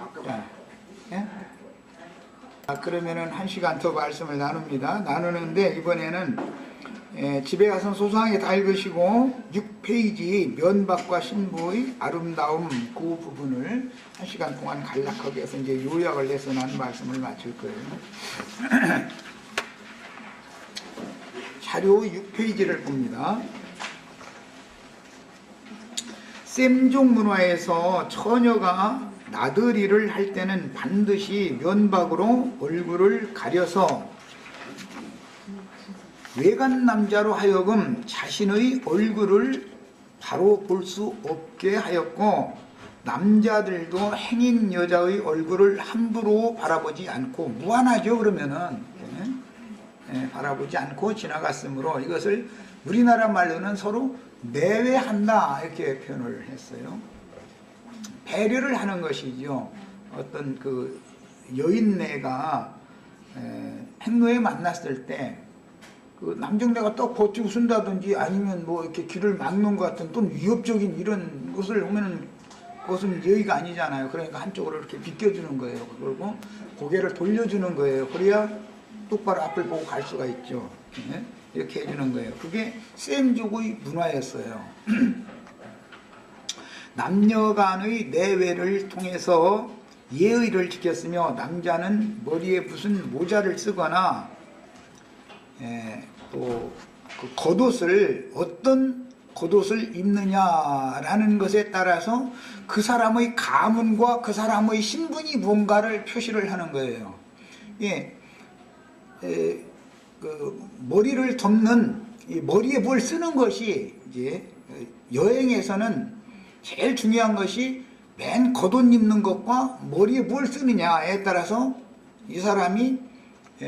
자, 예? 그러면은 1시간 더 말씀을 나누는데 이번에는 집에 가서 소소하게 다 읽으시고 6페이지 면박과 신부의 아름다움 그 부분을 1시간 동안 간략하게 해서 이제 요약을 해서 나는 말씀을 마칠 거예요. 자료 6페이지를 봅니다. 셈종 문화에서 처녀가 나들이를 할 때는 반드시 면박으로 얼굴을 가려서 외간 남자로 하여금 자신의 얼굴을 바로 볼 수 없게 하였고, 남자들도 행인 여자의 얼굴을 함부로 바라보지 않고, 무한하죠 그러면은 바라보지 않고 지나갔으므로 이것을 우리나라 말로는 서로 내외한다 이렇게 표현을 했어요. 배려를 하는 것이죠. 어떤 그 여인네가 행로에 만났을 때 그 남정네가 또 버티 웃은다든지 아니면 뭐 이렇게 길을 막는 것 같은 또는 위협적인 이런 것을 보면은 그것은 예의가 아니잖아요. 그러니까 한쪽으로 이렇게 비껴주는 거예요. 그리고 고개를 돌려주는 거예요. 그래야 똑바로 앞을 보고 갈 수가 있죠. 이렇게 해주는 거예요. 그게 셈족의 문화였어요. 남녀 간의 내외를 통해서 예의를 지켰으며, 남자는 머리에 무슨 모자를 쓰거나 또 그 겉옷을 어떤 겉옷을 입느냐라는 것에 따라서 그 사람의 가문과 그 사람의 신분이 뭔가를 표시를 하는 거예요. 그 머리를 덮는 이 머리에 뭘 쓰는 것이 이제 여행에서는 제일 중요한 것이 맨 겉옷 입는 것과 머리에 뭘 쓰느냐에 따라서 이 사람이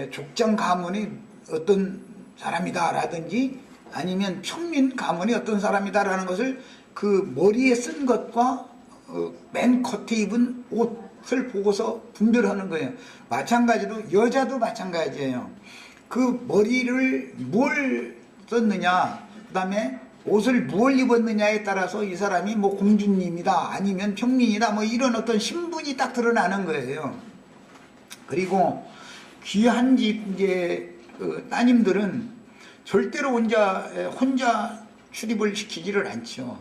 족장 가문이 어떤 사람이다 라든지 아니면 평민 가문이 어떤 사람이다 라는 것을 그 머리에 쓴 것과 맨 겉에 입은 옷을 보고서 분별하는 거예요. 마찬가지로 여자도 마찬가지예요. 그 머리를 뭘 썼느냐, 그 다음에 옷을 무엇을 입었느냐에 따라서 이 사람이 뭐 공주님이다 아니면 평민이다 뭐 이런 어떤 신분이 딱 드러나는 거예요. 그리고 귀한 집 이제 그 따님들은 절대로 혼자 출입을 시키지를 않죠.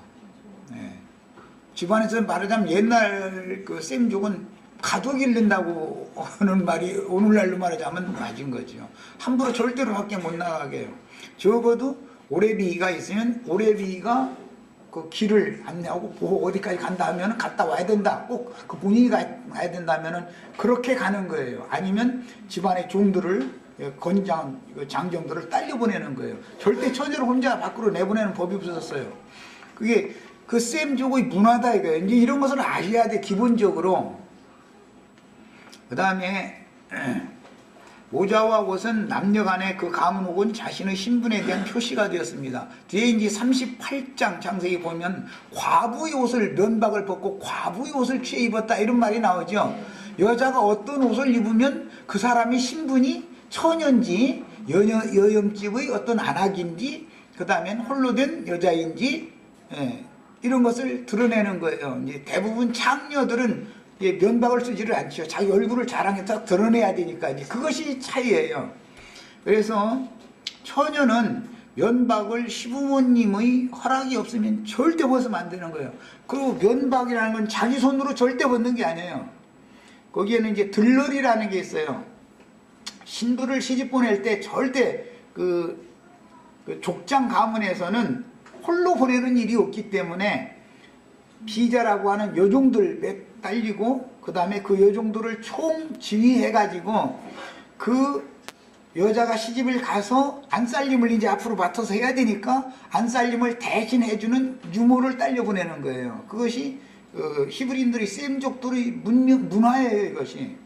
집안에서 말하자면 옛날 그 셈족은 가족 잃는다고 하는 말이 오늘날로 말하자면 맞은 거죠. 함부로 절대로 밖에 못 나가게 해요. 적어도 오래비가 있으면 오래비가 그 길을 안내하고 보고 어디까지 간다 하면 갔다 와야 된다. 꼭 그 본인이 가야 된다면은 그렇게 가는 거예요. 아니면 집안의 종들을 장정들을 딸려 보내는 거예요. 절대 처녀를 혼자 밖으로 내보내는 법이 없었어요. 그게 그 셈족의 문화다 이거예요. 이제 이런 것을 아셔야 돼 기본적으로. 그 다음에 모자와 옷은 남녀 간의 그 가문 혹은 자신의 신분에 대한 표시가 되었습니다. 뒤에 이제 38장 장세기 보면 과부의 옷을 면박을 벗고 과부의 옷을 취해 입었다 이런 말이 나오죠. 여자가 어떤 옷을 입으면 그 사람이 신분이 처녀인지 여염집의 어떤 안악인지 그 다음엔 홀로 된 여자인지 이런 것을 드러내는 거예요. 이제 대부분 창녀들은 면박을 쓰지를 않죠. 자기 얼굴을 자랑해서 드러내야 되니까 이제 그것이 차이예요. 그래서 처녀는 면박을 시부모님의 허락이 없으면 절대 벗으면 안 되는 거예요. 그리고 면박이라는 건 자기 손으로 절대 벗는 게 아니에요. 거기에는 이제 들러리라는 게 있어요. 신부를 시집 보낼 때 절대 그 족장 가문에서는 홀로 보내는 일이 없기 때문에 비자라고 하는 여종들 몇 딸리고 그 다음에 그 여종들을 총 지휘해 가지고 그 여자가 시집을 가서 안살림을 이제 앞으로 맡아서 해야 되니까 안살림을 대신 해주는 유모를 딸려 보내는 거예요. 그것이 히브리인들이 셈족들의 문화예요 이것이.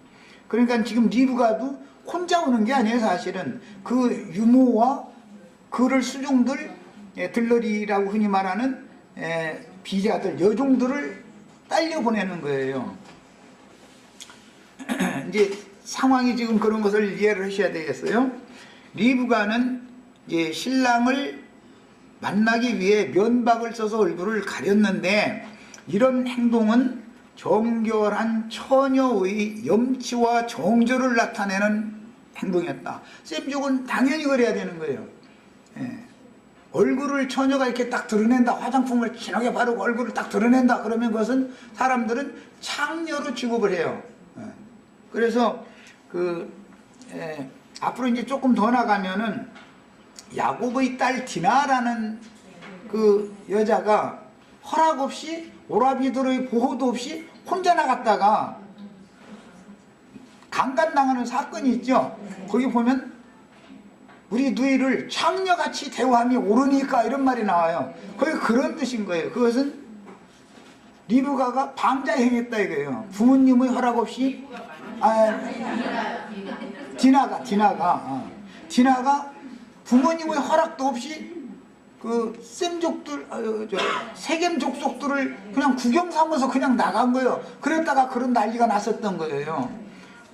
그러니까 지금 리브가도 혼자 오는 게 아니에요. 사실은 그 유모와 그를 수종들 들러리라고 흔히 말하는 비자들 여종들을 딸려 보내는 거예요. 이제 상황이 지금 그런 것을 이해를 하셔야 되겠어요. 리브가는 이제 신랑을 만나기 위해 면박을 써서 얼굴을 가렸는데 이런 행동은 정결한 처녀의 염치와 정절을 나타내는 행동이었다. 쌤족은 당연히 그래야 되는 거예요. 예. 얼굴을 처녀가 이렇게 딱 드러낸다, 화장품을 진하게 바르고 얼굴을 딱 드러낸다 그러면 그것은 사람들은 창녀로 취급을 해요. 예. 그래서 앞으로 이제 조금 더 나가면은 야곱의 딸 디나라는 그 여자가 허락 없이 오라비들의 보호도 없이 혼자 나갔다가 강간당하는 사건이 있죠. 거기 보면 우리 누이를 창녀같이 대우함이 옳으니까 이런 말이 나와요. 거기 그런 뜻인 거예요. 그것은 리브가가 방자에 행했다 이거예요. 부모님의 허락 없이 디나가 부모님의 허락도 없이 그 셈족들 세겜 족속들을 그냥 구경 삼아서 그냥 나간 거예요. 그랬다가 그런 난리가 났었던 거예요.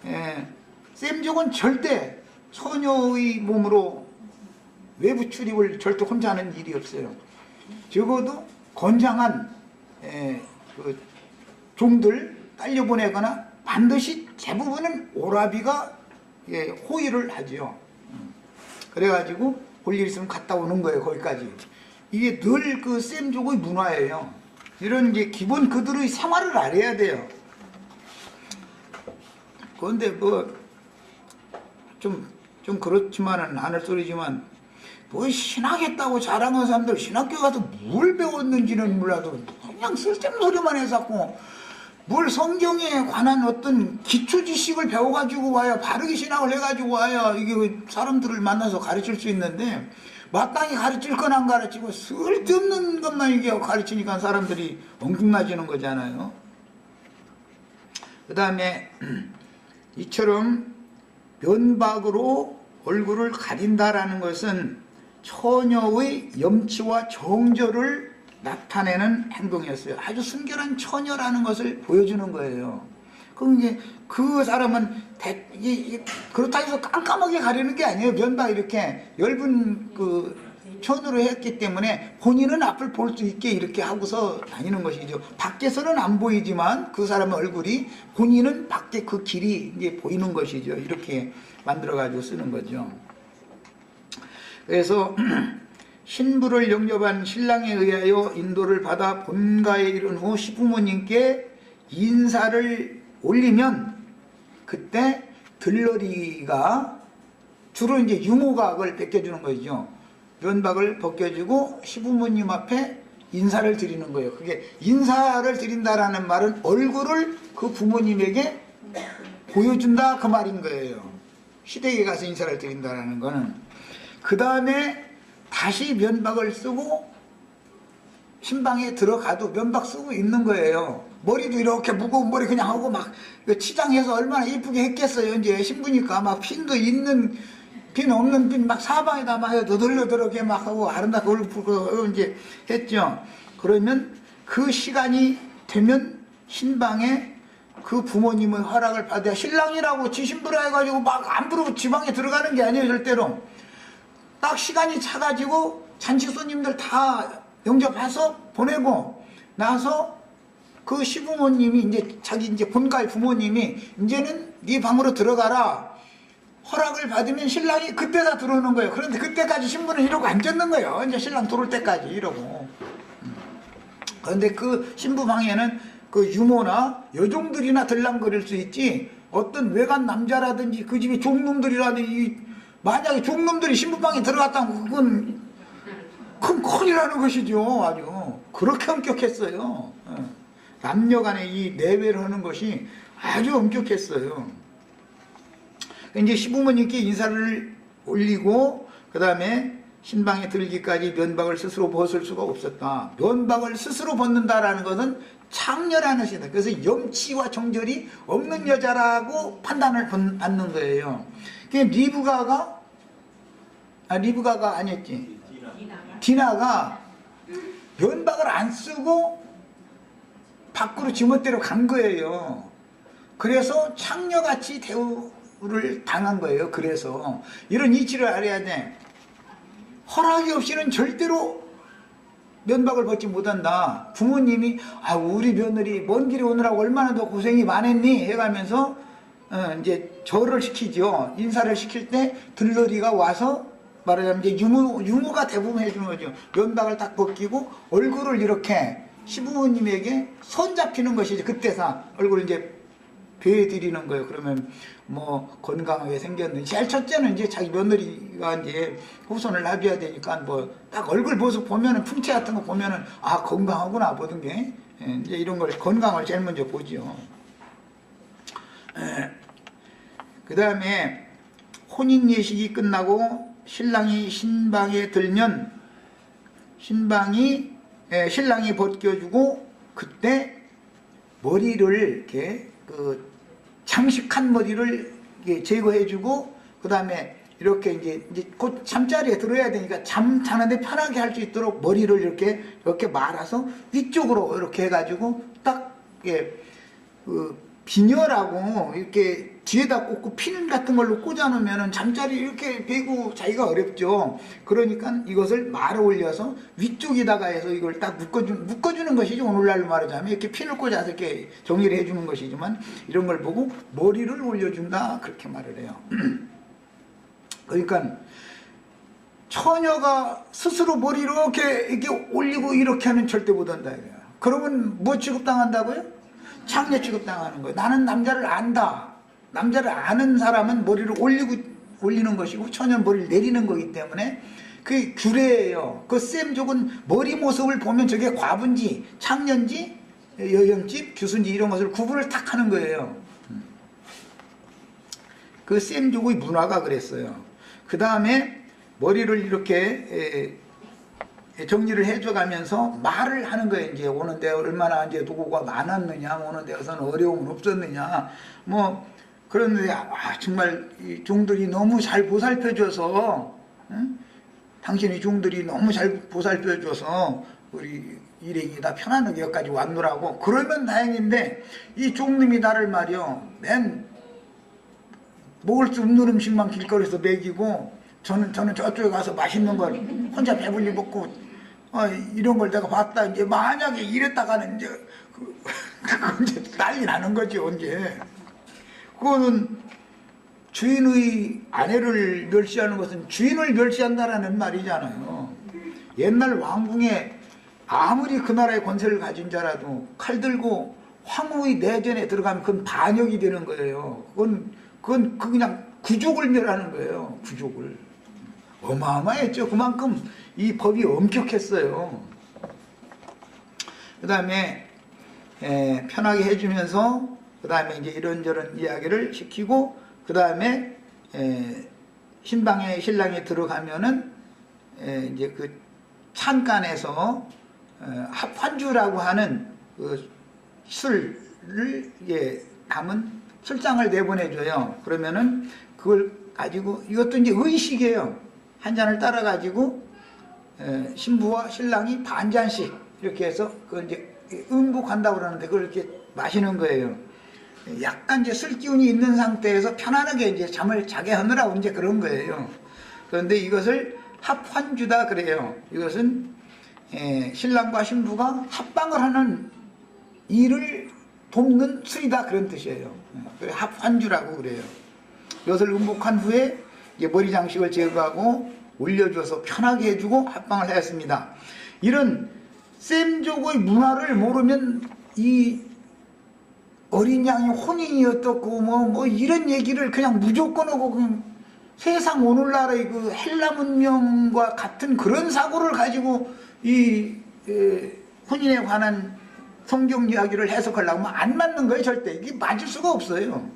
예. 셈족은 절대 처녀의 몸으로 외부 출입을 절대 혼자 하는 일이 없어요. 적어도 건장한 그 종들 딸려보내거나 반드시 대부분은 오라비가 호의를 하죠. 그래가지고 볼 일 있으면 갔다 오는 거예요. 거기까지. 이게 늘 그 셈족의 문화예요. 이런 이제 기본 그들의 생활을 알아야 돼요. 그런데 뭐 좀 그렇지만은 안 할 소리지만 뭐 신학했다고 자랑하는 사람들 신학교 가서 뭘 배웠는지는 몰라도 그냥 쓸데없는 소리만 해서 뭘 성경에 관한 어떤 기초 지식을 배워가지고 와야 바르게 신학을 해가지고 와야 이게 사람들을 만나서 가르칠 수 있는데 마땅히 가르칠 건 안 가르치고 쓸데없는 것만 이게 가르치니까 사람들이 엉뚱해지는 거잖아요. 그 다음에 이처럼 면박으로 얼굴을 가린다라는 것은 처녀의 염치와 정절을 나타내는 행동이었어요. 아주 순결한 처녀라는 것을 보여주는 거예요. 그럼 이게 그 사람은 그렇다 해서 깜깜하게 가리는 게 아니에요. 면박 이렇게 엷은 그 천으로 했기 때문에 본인은 앞을 볼 수 있게 이렇게 하고서 다니는 것이죠. 밖에서는 안 보이지만 그 사람의 얼굴이 본인은 밖에 그 길이 이제 보이는 것이죠. 이렇게 만들어 가지고 쓰는 거죠. 그래서 신부를 영접한 신랑에 의하여 인도를 받아 본가에 이른 후 시부모님께 인사를 올리면 그때 들러리가 주로 이제 유모가 그걸 벗겨주는 거죠. 면박을 벗겨주고 시부모님 앞에 인사를 드리는 거예요. 그게 인사를 드린다라는 말은 얼굴을 그 부모님에게 보여준다 그 말인 거예요. 시댁에 가서 인사를 드린다라는 거는. 그 다음에 다시 면박을 쓰고 신방에 들어가도 면박 쓰고 있는 거예요. 머리도 이렇게 무거운 머리 그냥 하고 막 치장해서 얼마나 이쁘게 했겠어요. 이제 신부니까 막 핀도 있는 핀 없는 핀 막 사방에다 막 너덜너덜하게 막 하고 아름답게 얼굴 이제 했죠. 그러면 그 시간이 되면 신방에 그 부모님의 허락을 받아야 신랑이라고 지신부라 해가지고 막 안 부르고 지방에 들어가는 게 아니에요. 절대로. 딱 시간이 차가지고 잔치 손님들 다 영접해서 보내고 나서 그 시부모님이 이제 자기 이제 본가의 부모님이 이제는 네 방으로 들어가라 허락을 받으면 신랑이 그때 다 들어오는 거예요. 그런데 그때까지 신부는 이러고 앉았는 거예요. 이제 신랑 들어올 때까지 이러고. 그런데 그 신부 방에는 그 유모나 여종들이나 들랑거릴 수 있지 어떤 외간 남자라든지 그 집에 종놈들이라든지 만약에 종놈들이 신부방에 들어갔다면 그건 큰 큰일 나는 것이죠. 아주 그렇게 엄격했어요. 남녀 간에 이 내외를 하는 것이 아주 엄격했어요. 이제 시부모님께 인사를 올리고 그 다음에 신방에 들기까지 면박을 스스로 벗을 수가 없었다. 면박을 스스로 벗는다라는 것은 창녀라는 뜻이다. 그래서 염치와 정절이 없는 여자라고 판단을 받는 거예요. 리브가가 아니었지. 디나가 면박을 안 쓰고 밖으로 지멋대로 간 거예요. 그래서 창녀같이 대우를 당한 거예요. 그래서 이런 이치를 알아야 돼. 허락이 없이는 절대로 면박을 벗지 못한다. 부모님이 우리 며느리 먼 길에 오느라고 얼마나 더 고생이 많았니 해가면서 이제 절을 시키죠. 인사를 시킬 때 들러리가 와서 말하자면 이제 유모가 대부분 해주는 거죠. 면박을 딱 벗기고 얼굴을 이렇게 시부모님에게 손 잡히는 것이죠. 그때사 얼굴을 이제 배드리는 거예요. 그러면 뭐 건강하게 생겼는지. 제일 첫째는 이제 자기 며느리가 이제 후손을 놔줘야 되니까 뭐 딱 얼굴 모습 보면은 풍채 같은 거 보면은 건강하구나 모든 게 이제 이런 걸 건강을 제일 먼저 보죠. 그 다음에 혼인 예식이 끝나고 신랑이 신방에 들면 신랑이 벗겨주고 그때 머리를 이렇게 장식한 머리를 제거해주고 그 다음에 이렇게 이제 곧 잠자리에 들어야 되니까 잠자는데 편하게 할 수 있도록 머리를 이렇게 말아서 위쪽으로 이렇게 해가지고 딱 비녀라고 이렇게 뒤에다 꽂고 핀 같은 걸로 꽂아놓으면 잠자리 이렇게 베고 자기가 어렵죠. 그러니까 이것을 말아 올려서 위쪽에다가 해서 이걸 딱 묶어주는 것이죠. 오늘날로 말하자면 이렇게 핀을 꽂아서 이렇게 정리를 해주는 것이지만 이런 걸 보고 머리를 올려준다 그렇게 말을 해요. 그러니까 처녀가 스스로 머리를 이렇게 올리고 이렇게 하면 절대 못한다. 그러면 뭐 취급당한다고요? 창녀 취급당하는 거예요. 나는 남자를 안다. 남자를 아는 사람은 머리를 올리는 것이고 처녀는 머리를 내리는 거기 때문에 그게 규례예요. 그 쌤족은 머리 모습을 보면 저게 과부인지 창녀인지 여영집 규수인지 이런 것을 구분을 탁 하는 거예요. 그 쌤족의 문화가 그랬어요. 그 다음에 머리를 이렇게 정리를 해줘가면서 말을 하는 거예요. 이제 오는데 얼마나 이제 누구가 많았느냐, 오는 데서는 어려움은 없었느냐, 뭐 그런데 정말 이 종들이 너무 잘 보살펴줘서, 응? 당신의 종들이 너무 잘 보살펴줘서 우리 일행이 다 편안하게 여기까지 왔노라고 그러면 다행인데 이 종님이 나를 말이요, 맨 먹을 수 없는 음식만 길거리에서 먹이고 저는 저쪽에 가서 맛있는 걸 혼자 배불리 먹고 이런 걸 내가 봤다. 이제 만약에 이랬다가는 이제 그건 이제 난리 나는 거지 언제. 그거는 주인의 아내를 멸시하는 것은 주인을 멸시한다라는 말이잖아요. 옛날 왕궁에 아무리 그 나라의 권세를 가진 자라도 칼 들고 황후의 내전에 들어가면 그건 반역이 되는 거예요. 그건 그냥 구족을 멸하는 거예요. 구족을. 어마어마했죠. 그만큼 이 법이 엄격했어요. 그 다음에 편하게 해주면서 그 다음에 이제 이런저런 이야기를 시키고 그 다음에 신방에 신랑이 들어가면은 이제 그 찬간에서 합환주라고 하는 그 술을 담은 술장을 내보내줘요. 그러면은 그걸 가지고 이것도 이제 의식이에요. 한 잔을 따라 가지고 신부와 신랑이 반 잔씩 이렇게 해서 그걸 이제 음복한다고 그러는데 그걸 이렇게 마시는 거예요. 약간 이제 술 기운이 있는 상태에서 편안하게 이제 잠을 자게 하느라고 이제 그런 거예요. 그런데 이것을 합환주다 그래요. 이것은 신랑과 신부가 합방을 하는 일을 돕는 술이다 그런 뜻이에요. 합환주라고 그래요. 이것을 음복한 후에 이제 머리 장식을 제거하고 올려줘서 편하게 해주고 합방을 하였습니다. 이런 쌤족의 문화를 모르면 이 어린 양이 혼인이 어떻고 뭐 이런 얘기를 그냥 무조건 하고 그냥 세상 오늘날의 그 헬라 문명과 같은 그런 사고를 가지고 이 혼인에 관한 성경 이야기를 해석하려고 하면 안 맞는 거예요. 절대 이게 맞을 수가 없어요.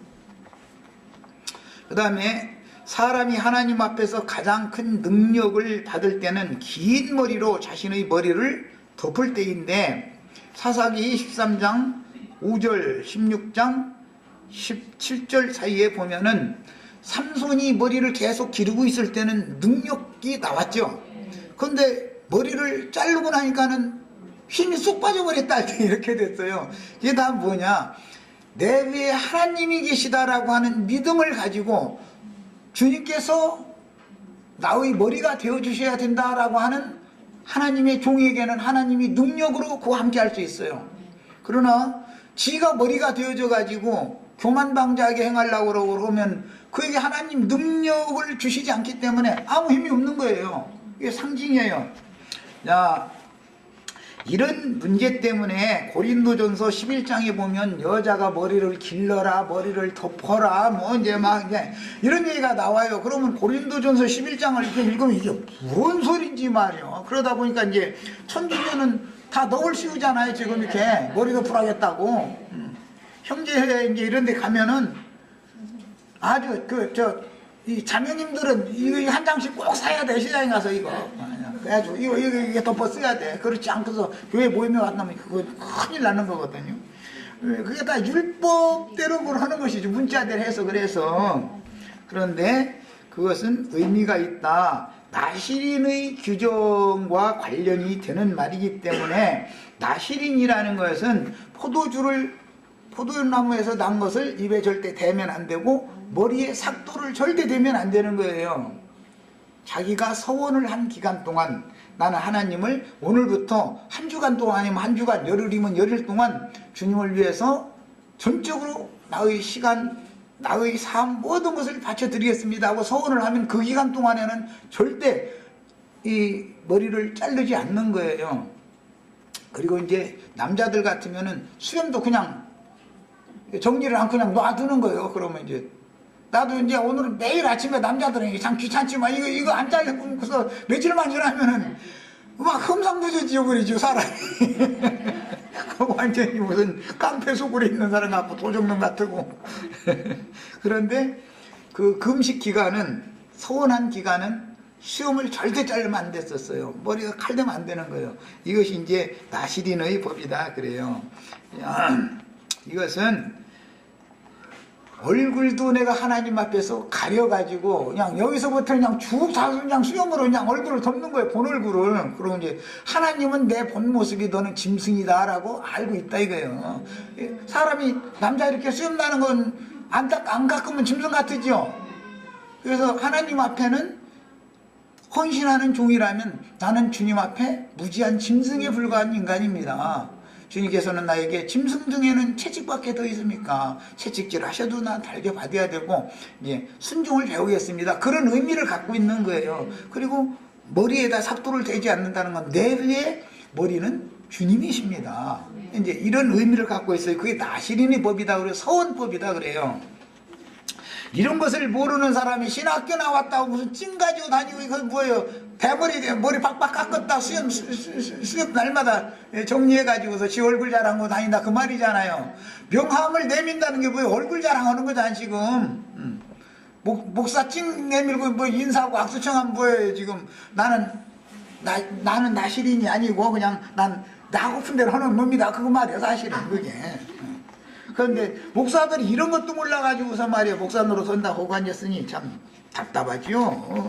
그 다음에 사람이 하나님 앞에서 가장 큰 능력을 받을 때는 긴 머리로 자신의 머리를 덮을 때인데 사사기 13장 5절 16장 17절 사이에 보면은 삼손이 머리를 계속 기르고 있을 때는 능력이 나왔죠. 그런데 머리를 자르고 나니까는 힘이 쏙 빠져버렸다 이렇게 됐어요. 이게 다 뭐냐, 내 위에 하나님이 계시다라고 하는 믿음을 가지고 주님께서 나의 머리가 되어주셔야 된다라고 하는 하나님의 종에게는 하나님이 능력으로 그와 함께 할 수 있어요. 그러나 지가 머리가 되어져 가지고 교만방자하게 행하려고 그러면 그에게 하나님 능력을 주시지 않기 때문에 아무 힘이 없는 거예요. 이게 상징이에요. 자, 이런 문제 때문에 고린도전서 11장에 보면 여자가 머리를 길러라, 머리를 덮어라, 뭐 이제 막 이제 이런 얘기가 나와요. 그러면 고린도전서 11장을 이렇게 읽으면 이게 뭔 소린지 말이요. 그러다 보니까 이제 천주교는 다 넋을 씌우잖아요. 지금 이렇게 머리 덮으라겠다고. 형제 이제 이런 데 가면은 아주 이 자매님들은 이거 한 장씩 꼭 사야 돼. 시장에 가서 이거. 그래가지고 이거 덮어 써야 돼. 그렇지 않고서 교회 모임에 왔다면 그거 큰일 나는 거거든요. 그게 다 율법대로 그걸 하는 것이죠. 문자대로 해서 그래서. 그런데 그것은 의미가 있다. 나시린의 규정과 관련이 되는 말이기 때문에 나시린이라는 것은 포도나무에서 난 것을 입에 절대 대면 안 되고 머리에 삭도를 절대 대면 안 되는 거예요. 자기가 서원을 한 기간 동안 나는 하나님을 오늘부터 한 주간 동안 아니면 한 주간 열흘이면 열흘 동안 주님을 위해서 전적으로 나의 시간 나의 삶 모든 것을 바쳐드리겠습니다 하고 서원을 하면 그 기간 동안에는 절대 이 머리를 자르지 않는 거예요. 그리고 이제 남자들 같으면은 수염도 그냥 정리를 않고 그냥 놔두는 거예요. 그러면 이제 나도 이제 오늘은 매일 아침에 남자들은 참 귀찮지만 이거 안 잘라서 며칠만 지나면은 막 흠상도져 지어버리죠 사람이. 완전히 무슨 깡패 속으로 있는 사람 같고 도적놈 같고. 그런데 그 금식 기간은 서원한 기간은 수염을 절대 자르면 안 됐었어요. 머리가 칼대면 안 되는 거예요. 이것이 이제 나시린의 법이다 그래요. 이것은 얼굴도 내가 하나님 앞에서 가려가지고 그냥 여기서부터 그냥 쭉 자서 그냥 수염으로 그냥 얼굴을 덮는 거예요. 본 얼굴을. 그리고 이제 하나님은 내 본 모습이 너는 짐승이다 라고 알고 있다 이거예요. 사람이 남자 이렇게 수염 나는 건 안 깎으면 짐승 같으죠. 그래서 하나님 앞에는 헌신하는 종이라면 나는 주님 앞에 무지한 짐승에 불과한 인간입니다. 주님께서는 나에게 짐승 중에는 채찍밖에 더 있습니까? 채찍질 하셔도 난 달게 받아야 되고 이제 순종을 배우겠습니다. 그런 의미를 갖고 있는 거예요. 그리고 머리에다 삭도를 대지 않는다는 건 내 위에 머리는 주님이십니다. 이제 이런 의미를 갖고 있어요. 그게 나시린의 법이다 그래요. 서원법이다 그래요. 이런 것을 모르는 사람이 신학교 나왔다고 무슨 찜 가지고 다니고 이거 뭐예요? 머리 박박 깎았다 수염 날마다 정리해가지고서 지 얼굴 자랑하고 다닌다 그 말이잖아요. 명함을 내민다는 게 뭐예요? 얼굴 자랑하는 거잖아 지금. 목사 찡 내밀고 뭐 인사하고 악수청하면 뭐예요 지금. 나는 나시린이 아니고 그냥 나 하고픈 대로 하는 놈이다 그거 말이야 사실은 그게. 그런데 목사들이 이런 것도 몰라가지고서 말이에요. 목사 노릇 한다 하고 앉았으니 참 답답하지요.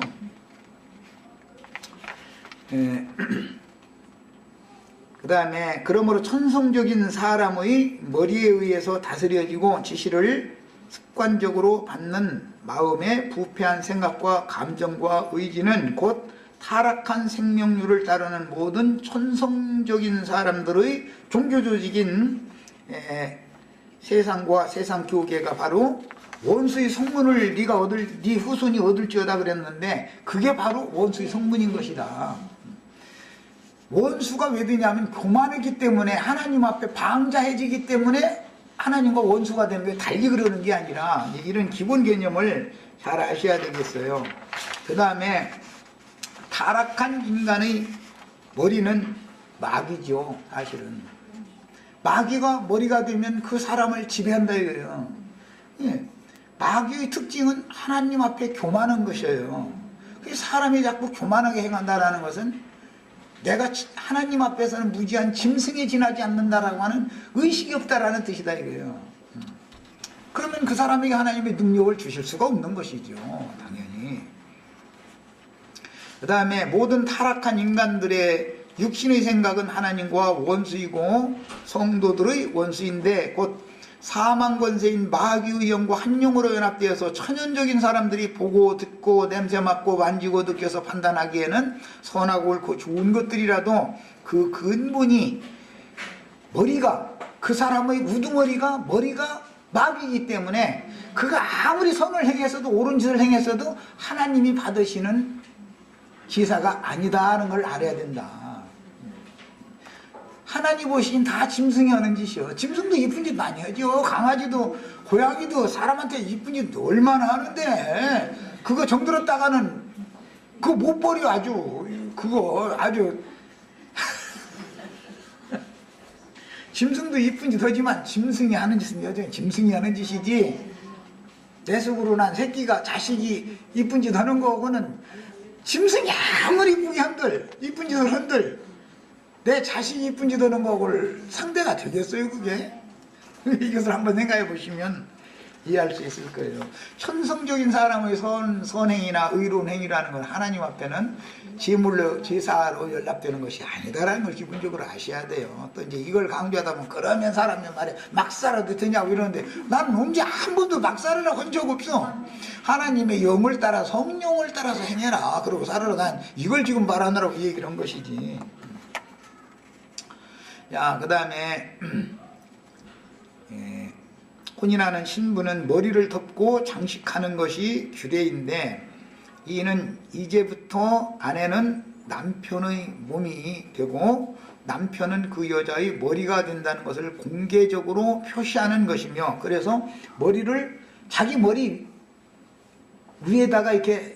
그 다음에 그러므로 천성적인 사람의 머리에 의해서 다스려지고 지시를 습관적으로 받는 마음의 부패한 생각과 감정과 의지는 곧 타락한 생명률을 따르는 모든 천성적인 사람들의 종교조직인 세상과 세상 교계가 바로 원수의 성문을 네 후손이 얻을지어다 그랬는데 그게 바로 원수의 성문인 것이다. 원수가 왜 되냐면 교만하기 때문에 하나님 앞에 방자해지기 때문에 하나님과 원수가 되는 게 달리 그러는 게 아니라 이런 기본 개념을 잘 아셔야 되겠어요. 그 다음에 타락한 인간의 머리는 마귀죠. 사실은 마귀가 머리가 되면 그 사람을 지배한다 이거예요. 예. 마귀의 특징은 하나님 앞에 교만한 것이에요. 사람이 자꾸 교만하게 행한다라는 것은 내가 하나님 앞에서는 무지한 짐승에 지나지 않는다라고 하는 의식이 없다라는 뜻이다 이거예요. 그러면 그 사람에게 하나님의 능력을 주실 수가 없는 것이죠. 당연히. 그 다음에 모든 타락한 인간들의 육신의 생각은 하나님과 원수이고 성도들의 원수인데 곧 사망 권세인 마귀의 영과 한 영으로 연합되어서 천연적인 사람들이 보고 듣고 냄새 맡고 만지고 느껴서 판단하기에는 선하고 옳고 좋은 것들이라도 그 근본이 머리가, 그 사람의 우두머리가 머리가 마귀이기 때문에 그가 아무리 선을 행했어도 옳은 짓을 행했어도 하나님이 받으시는 기사가 아니다는 걸 알아야 된다. 하나님 보시긴 다 짐승이 하는 짓이요. 짐승도 이쁜 짓 많이 하죠. 강아지도 고양이도 사람한테 이쁜 짓 얼마나 하는데 그거 정들었다가는 그거 못 버려. 아주 그거 아주 짐승도 이쁜 짓 하지만 짐승이 하는 짓은 여전히 짐승이 하는 짓이지, 내 속으로 난 새끼가 자식이 이쁜 짓 하는 거고는 짐승이 아무리 이쁘게 한들 이쁜 짓을 한들 내 자식이 이쁜 짓 하는 거를 상대가 되겠어요 그게? 이것을 한번 생각해 보시면 이해할 수 있을 거예요. 천성적인 사람의 선행이나 의로운 행위라는 건 하나님 앞에는 제물로 제사로 연락되는 것이 아니다라는 걸 기본적으로 아셔야 돼요. 또 이제 이걸 강조하다 보면 그러면 사람이 말해 막 살아도 되냐고 이러는데 나는 언제 한 번도 막 살으라고 한 적 없어. 하나님의 영을 따라 성령을 따라서 행해라 그러고 살아라. 난 이걸 지금 말하느라고 이 얘기를 한 것이지. 자, 그 다음에 혼인하는 신부는 머리를 덮고 장식하는 것이 규례인데, 이는 이제부터 아내는 남편의 몸이 되고 남편은 그 여자의 머리가 된다는 것을 공개적으로 표시하는 것이며, 그래서 머리를 자기 머리 위에다가 이렇게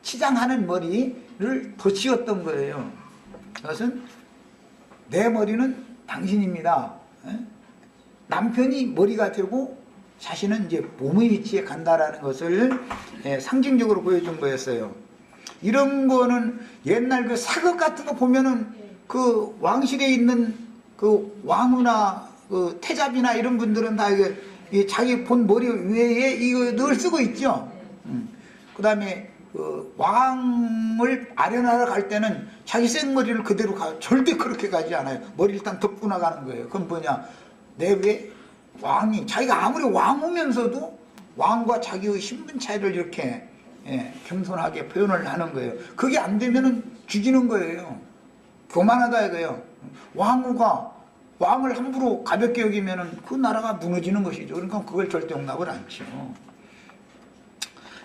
치장하는 머리를 덧씌웠던 거예요. 그것은 내 머리는 당신입니다. 남편이 머리가 되고 자신은 이제 몸의 위치에 간다라는 것을 상징적으로 보여준 거였어요. 이런 거는 옛날 그 사극 같은 거 보면은 그 왕실에 있는 그 왕후나 그 태자비나 이런 분들은 다 이게 자기 본 머리 위에 이거 늘 쓰고 있죠. 그 다음에 그 왕을 아련하러 갈 때는 자기 생머리를 그대로 절대 그렇게 가지 않아요. 머리 일단 덮고 나가는 거예요. 그건 뭐냐, 내 위에 왕이, 자기가 아무리 왕이면서도 왕과 자기의 신분 차이를 이렇게 겸손하게 표현을 하는 거예요. 그게 안 되면은 죽이는 거예요. 교만하다 이거예요. 왕후가 왕을 함부로 가볍게 여기면은 그 나라가 무너지는 것이죠. 그러니까 그걸 절대 용납을 않죠.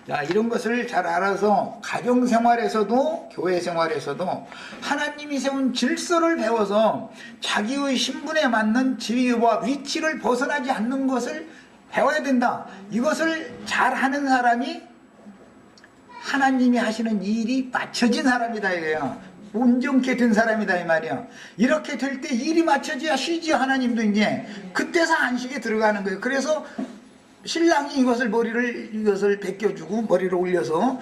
자, 이런 것을 잘 알아서 가정생활에서도 교회생활에서도 하나님이 세운 질서를 배워서 자기의 신분에 맞는 지위와 위치를 벗어나지 않는 것을 배워야 된다. 이것을 잘하는 사람이 하나님이 하시는 일이 맞춰진 사람이다 이거예요. 온전케 된 사람이다 이 말이야. 이렇게 될 때 일이 맞춰져야 쉬지. 하나님도 이제 그때서 안식에 들어가는 거예요. 그래서 신랑이 이것을 벗겨주고 머리를 올려서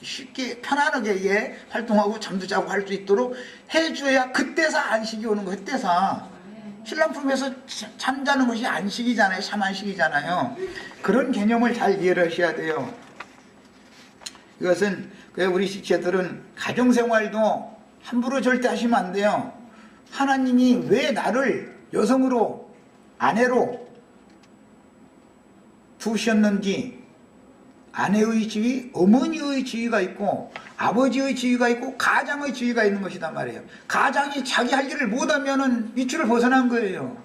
쉽게 편안하게 활동하고 잠도 자고 할 수 있도록 해줘야 그때서 안식이 오는 거예요. 그때서 신랑 품에서 잠자는 것이 안식이잖아요. 샤만식이잖아요. 그런 개념을 잘 이해를 하셔야 돼요. 이것은 우리 지체들은 가정생활도 함부로 절대 하시면 안 돼요. 하나님이 왜 나를 여성으로 아내로 두셨는지, 아내의 지위, 어머니의 지위가 있고 아버지의 지위가 있고 가장의 지위가 있는 것이단 말이에요. 가장이 자기 할 일을 못하면은 위치를 벗어난 거예요.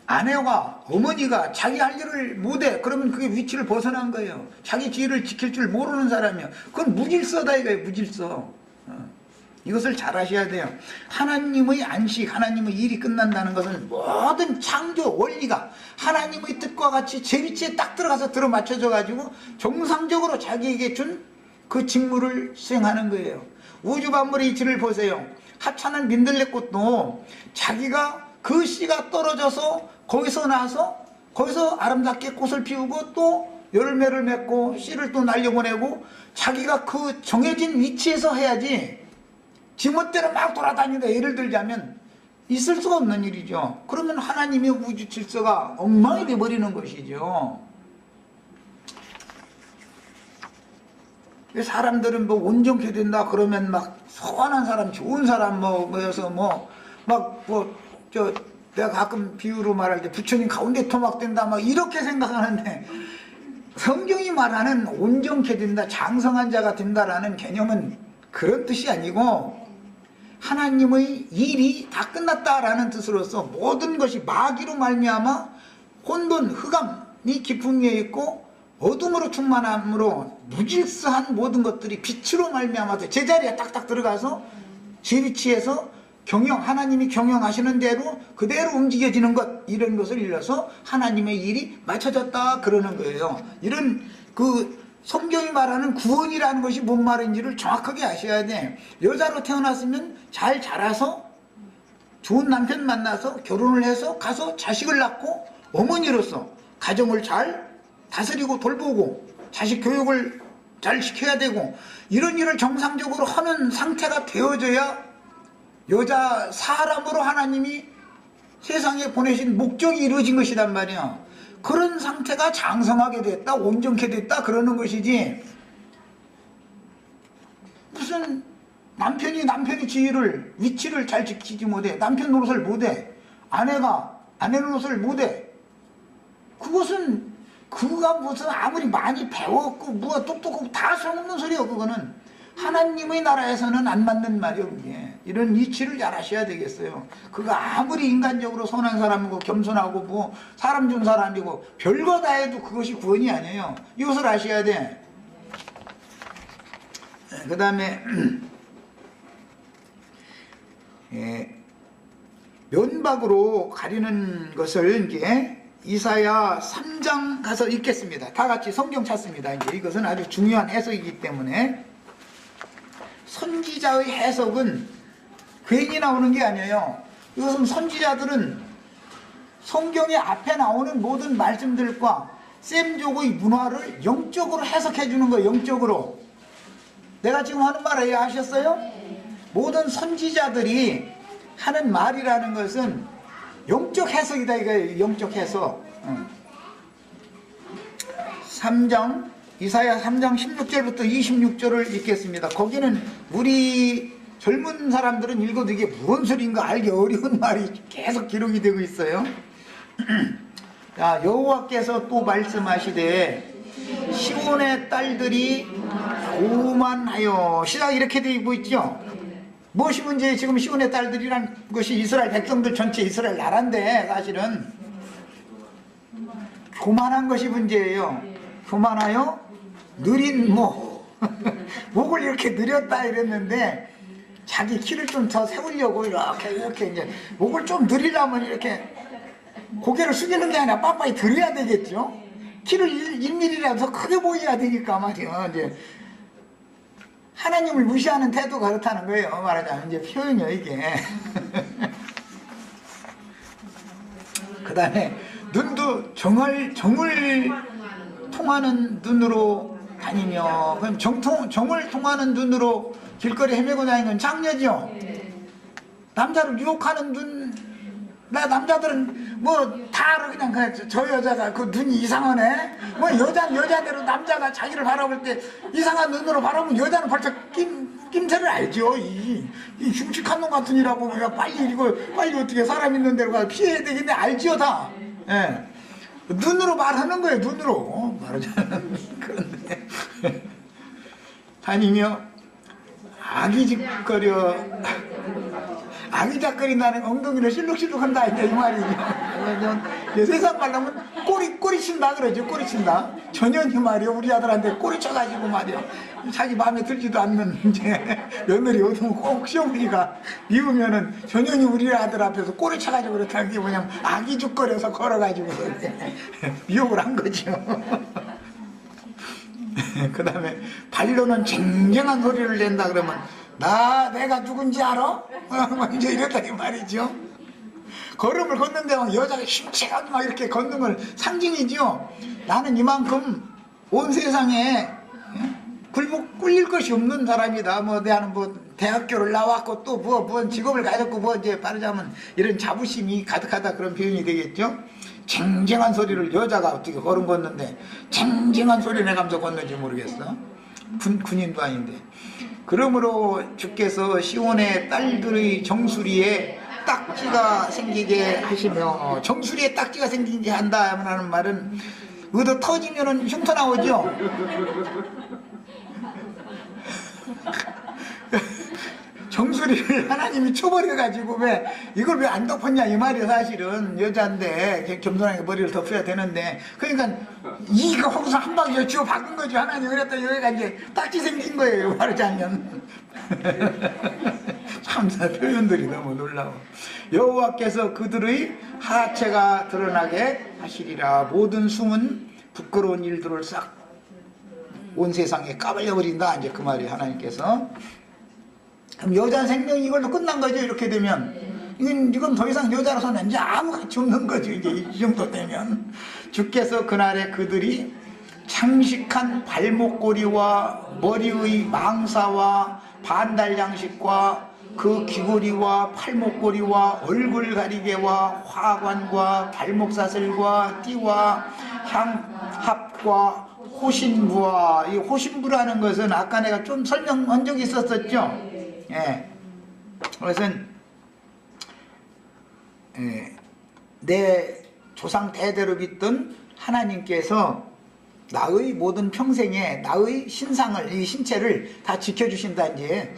아내와 어머니가 자기 할 일을 못해 그러면 그게 위치를 벗어난 거예요. 자기 지위를 지킬 줄 모르는 사람이에요. 그건 무질서다 이거예요. 무질서. 이것을 잘 아셔야 돼요. 하나님의 안식, 하나님의 일이 끝난다는 것은 모든 창조 원리가 하나님의 뜻과 같이 제 위치에 딱 들어가서 들어맞춰져 가지고 정상적으로 자기에게 준 그 직무를 수행하는 거예요. 우주 만물의 이치를 보세요. 하찮은 민들레꽃도 자기가 그 씨가 떨어져서 거기서 나서 거기서 아름답게 꽃을 피우고 또 열매를 맺고 씨를 또 날려보내고 자기가 그 정해진 위치에서 해야지 지멋대로 막 돌아다니다 예를 들자면 있을 수가 없는 일이죠. 그러면 하나님의 우주 질서가 엉망이 되어버리는 것이죠. 사람들은 뭐 온전케 된다 그러면 막 선한 사람, 좋은 사람 뭐여서 내가 가끔 비유로 말할 때 부처님 가운데 토막된다 막 이렇게 생각하는데, 성경이 말하는 온전케 된다, 장성한 자가 된다라는 개념은 그런 뜻이 아니고 하나님의 일이 다 끝났다라는 뜻으로서 모든 것이 마귀로 말미암아 혼돈, 흑암이 깊은 위에 있고 어둠으로 충만함으로 무질서한 모든 것들이 빛으로 말미암아서 제자리에 딱딱 들어가서 제 위치에서 하나님이 경영하시는 대로 그대로 움직여지는 것, 이런 것을 일러서 하나님의 일이 맞춰졌다 그러는 거예요. 이런 성경이 말하는 구원이라는 것이 뭔 말인지를 정확하게 아셔야 돼. 여자로 태어났으면 잘 자라서 좋은 남편 만나서 결혼을 해서 가서 자식을 낳고 어머니로서 가정을 잘 다스리고 돌보고 자식 교육을 잘 시켜야 되고, 이런 일을 정상적으로 하는 상태가 되어져야 여자 사람으로 하나님이 세상에 보내신 목적이 이루어진 것이란 말이야. 그런 상태가 장성하게 됐다, 온전케 됐다 그러는 것이지, 무슨 남편이 지위를, 위치를 잘 지키지 못해, 남편 노릇을 못해, 아내가 아내 노릇을 못해, 그가 무슨 아무리 많이 배웠고 뭐가 똑똑하고 다 소용없는 소리야. 그거는 하나님의 나라에서는 안 맞는 말이요. 그게 이런 이치를 잘 아셔야 되겠어요. 그가 아무리 인간적으로 선한 사람이고 겸손하고 뭐 사람 준 사람이고 별거 다 해도 그것이 구원이 아니에요. 이것을 아셔야 돼. 그 다음에 면박으로 가리는 것을 이제 이사야 3장 가서 읽겠습니다. 다 같이 성경 찾습니다. 이제 이것은 아주 중요한 해석이기 때문에. 선지자의 해석은 괜히 나오는 게 아니에요. 이것은 선지자들은 성경의 앞에 나오는 모든 말씀들과 셈족의 문화를 영적으로 해석해 주는 거예요. 영적으로. 내가 지금 하는 말 이해하셨어요? 모든 선지자들이 하는 말이라는 것은 영적 해석이다 이거예요. 영적 해석. 3장 이사야 3장 16절부터 26절을 읽겠습니다. 거기는 우리 젊은 사람들은 읽어도 이게 무슨 소리인가 알기 어려운 말이 계속 기록이 되고 있어요. 자, 여호와께서 또 말씀하시되 시온의 딸들이 교만하여, 시작 이렇게 되어 있죠. 무엇이 문제예요? 지금 시온의 딸들이란 것이 이스라엘 백성들 전체 이스라엘 나라인데 사실은 교만한 것이 문제예요. 교만하여 느린 목을 이렇게 느렸다 이랬는데, 자기 키를 좀 더 세우려고 이렇게 이제 목을 좀 느리려면 이렇게 고개를 숙이는 게 아니라 빳빳이 들어야 되겠죠. 키를 1mm라도 크게 보여야 되니까 말이요. 이제 하나님을 무시하는 태도가 그렇다는 거예요. 말하자면 이제 표현이요 이게. 그 다음에 눈도 정을 통하는 눈으로 다니며, 그럼 정을 통하는 눈으로 길거리 헤매고 다니는 장녀죠. 남자를 유혹하는 눈, 남자들은 뭐 다 그냥 저 여자가 그 눈이 이상하네. 뭐 여자는 여자대로 남자가 자기를 바라볼 때 이상한 눈으로 바라보면 여자는 벌써 낌새를 알죠. 이 흉측한 놈 같은 이라고 빨리 어떻게 사람 있는 데로 가서 피해야 되겠네. 알지요 다. 예. 눈으로 말하는 거예요. 눈으로 말하자면. 그런데 다니며 아기작거린다는 엉덩이를 실룩실룩한다 이 말이죠. 세상 말로 하면 꼬리 친다 그러죠. 꼬리 친다. 전현이 말이요. 우리 아들한테 꼬리 쳐가지고 말이요. 자기 마음에 들지도 않는 이제 며느리 얻으면 꼭 시어머니가 미우면은 전현이 우리 아들 앞에서 꼬리 쳐가지고 그렇다는 게 뭐냐면 아기죽거려서 걸어가지고 미혹을 한 거죠. 그 다음에 발로는 쟁쟁한 소리를 낸다 그러면 내가 누군지 알아? 이제 이랬다 이 말이죠. 걸음을 걷는데 막 여자가 힘차게 막 이렇게 걷는 걸 상징이죠. 나는 이만큼 온 세상에 꿀릴 것이 없는 사람이다. 나는 대학교를 나왔고 또 무슨 직업을 가졌고 이제 말하자면 이런 자부심이 가득하다 그런 표현이 되겠죠. 쟁쟁한 소리를 여자가 어떻게 걸음 걷는데 쟁쟁한 소리 내가면서 걷는지 모르겠어. 군인도 아닌데. 그러므로 주께서 시온의 딸들의 정수리에 딱지가 생기게 하시며 정수리에 딱지가 생기게 한다라는 말은 의도 터지면은 흉터 나오죠. 정수리를 하나님이 쳐버려가지고 왜 이걸 왜 안 덮었냐 이 말이에요. 사실은 여자인데 겸손하게 머리를 덮어야 되는데, 그러니까 이가 거기서 한 방에 쥐어 박은 거죠. 하나님 그랬더니 여기가 이제 딱지 생긴 거예요, 말하자면. 참 표현들이 너무 놀라워. 여호와께서 그들의 하체가 드러나게 하시리라. 모든 숨은 부끄러운 일들을 싹 온 세상에 까발려 버린다, 이제 그 말이 하나님께서. 그럼 여자 생명이 이걸로 끝난 거죠. 이렇게 되면 이건 더 이상 여자로서는 이제 아무 가치 없는 거죠. 이제 이 정도 되면 주께서 그날에 그들이 장식한 발목고리와 머리의 망사와 반달 장식과 그 귀고리와 팔목고리와 얼굴 가리개와 화관과 발목사슬과 띠와 향합과 호신부와, 이 호신부라는 것은 아까 내가 좀 설명한 적이 있었었죠. 예, 그것은 내 조상 대대로 믿던 하나님께서 나의 모든 평생에 나의 신상을, 이 신체를 다 지켜주신다, 이제